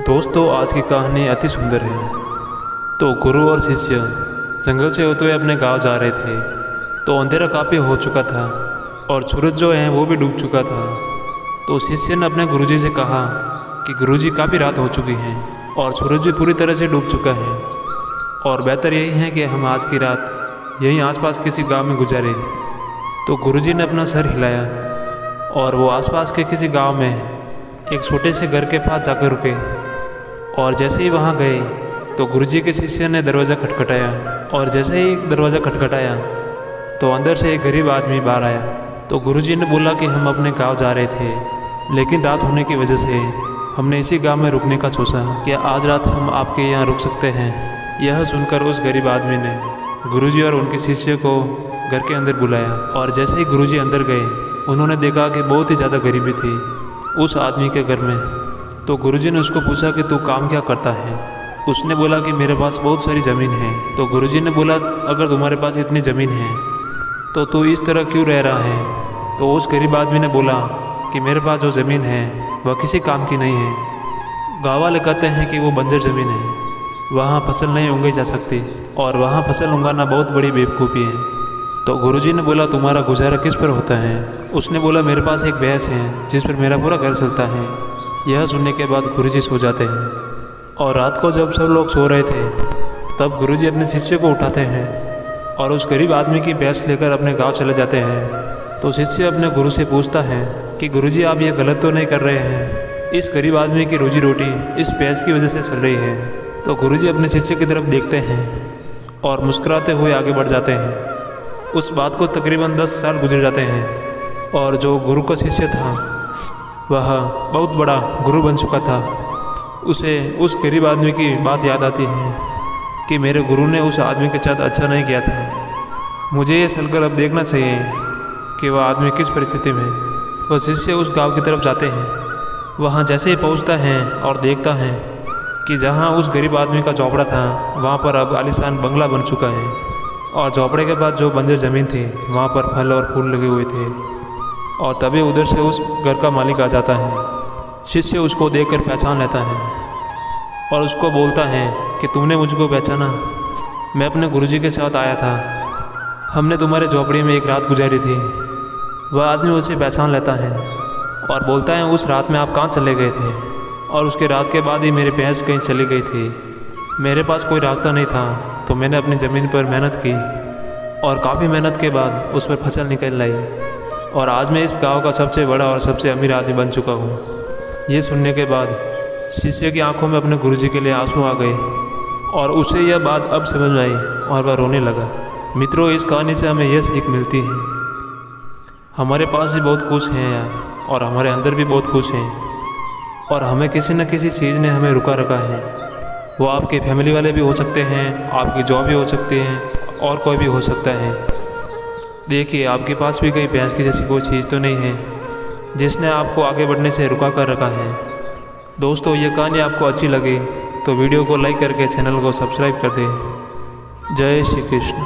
दोस्तों, आज की कहानी अति सुंदर है। तो गुरु और शिष्य जंगल से होते हुए अपने गांव जा रहे थे। तो अंधेरा काफ़ी हो चुका था और सूरज जो है वो भी डूब चुका था। तो शिष्य ने अपने गुरुजी से कहा कि गुरुजी, काफ़ी रात हो चुकी है और सूरज भी पूरी तरह से डूब चुका है और बेहतर यही है कि हम आज की रात यहीं आसपास किसी गांव में गुजारें। तो गुरुजी ने अपना सर हिलाया और वो आसपास के किसी गांव में एक छोटे से घर के पास जाकर रुके। और जैसे ही वहाँ गए तो गुरुजी के शिष्य ने दरवाज़ा खटखटाया और जैसे ही दरवाज़ा खटखटाया तो अंदर से एक गरीब आदमी बाहर आया। तो गुरुजी ने बोला कि हम अपने गांव जा रहे थे, लेकिन रात होने की वजह से हमने इसी गांव में रुकने का सोचा। क्या आज रात हम आपके यहाँ रुक सकते हैं? यह सुनकर उस गरीब आदमी ने गुरुजी और उनके शिष्य को घर के अंदर बुलाया। और जैसे ही गुरुजी अंदर गए उन्होंने देखा कि बहुत ही ज़्यादा गरीबी थी उस आदमी के घर में। तो गुरुजी ने उसको पूछा कि तू काम क्या करता है? उसने बोला कि मेरे पास बहुत सारी ज़मीन है। तो गुरुजी ने बोला, अगर तुम्हारे पास इतनी ज़मीन है तो तू इस तरह क्यों रह रहा है? तो उस गरीब आदमी ने बोला कि मेरे पास जो ज़मीन है वह किसी काम की नहीं है। गाँव वाले कहते हैं कि वो बंजर ज़मीन है, वहाँ फसल नहीं उगाई जा सकती और वहाँ फसल उगाना बहुत बड़ी बेवकूफ़ी है। तो गुरुजी ने बोला, तुम्हारा गुजारा किस पर होता है? उसने बोला, मेरे पास एक भैंस है जिस पर मेरा पूरा घर चलता है। यह सुनने के बाद गुरुजी सो जाते हैं। और रात को जब सब लोग सो रहे थे तब गुरुजी अपने शिष्य को उठाते हैं और उस गरीब आदमी की भैंस लेकर अपने गांव चले जाते हैं। तो शिष्य अपने गुरु से पूछता है कि गुरुजी, आप ये गलत तो नहीं कर रहे हैं? इस गरीब आदमी की रोजी रोटी इस भैंस की वजह से चल रही है। तो गुरुजी अपने शिष्य की तरफ देखते हैं और मुस्कुराते हुए आगे बढ़ जाते हैं। उस बात को तकरीबन 10 साल गुजर जाते हैं और जो गुरु का शिष्य था वह बहुत बड़ा गुरु बन चुका था। उसे उस गरीब आदमी की बात याद आती है कि मेरे गुरु ने उस आदमी के साथ अच्छा नहीं किया था। मुझे ये चलकर अब देखना चाहिए कि वह आदमी किस परिस्थिति में। वह शिष्य उस गांव की तरफ जाते हैं। वहाँ जैसे ही पहुँचता है और देखता है कि जहाँ उस गरीब आदमी का झोपड़ा था वहाँ पर अब आलीशान बंगला बन चुका है और झोपड़े के बाद जो बंजर ज़मीन थी वहाँ पर फल और फूल लगे हुए थे। और तभी उधर से उस घर का मालिक आ जाता है। शिष्य उसको देखकर पहचान लेता है और उसको बोलता है कि तूने मुझको पहचाना? मैं अपने गुरुजी के साथ आया था, हमने तुम्हारे झोपड़ी में एक रात गुजारी थी। वह आदमी उसे पहचान लेता है और बोलता है, उस रात में आप कहाँ चले गए थे? और उसके रात के बाद ही मेरी भैंस कहीं चली गई थी। मेरे पास कोई रास्ता नहीं था तो मैंने अपनी ज़मीन पर मेहनत की और काफ़ी मेहनत के बाद उस पर फसल निकल लाई और आज मैं इस गांव का सबसे बड़ा और सबसे अमीर आदमी बन चुका हूँ। ये सुनने के बाद शिष्य की आंखों में अपने गुरुजी के लिए आंसू आ गए और उसे यह बात अब समझ में आई और वह रोने लगा। मित्रों, इस कहानी से हमें यह सीख मिलती है, हमारे पास भी बहुत कुछ है यार और हमारे अंदर भी बहुत कुछ है और हमें किसी न किसी चीज़ ने हमें रुका रखा है। वो आपके फैमिली वाले भी हो सकते हैं, आपकी जॉब भी हो सकती है और कोई भी हो सकता है। देखिए, आपके पास भी कहीं भैंस की जैसी कोई चीज़ तो नहीं है जिसने आपको आगे बढ़ने से रुका कर रखा है। दोस्तों, ये कहानी आपको अच्छी लगी तो वीडियो को लाइक करके चैनल को सब्सक्राइब कर दें। जय श्री कृष्ण।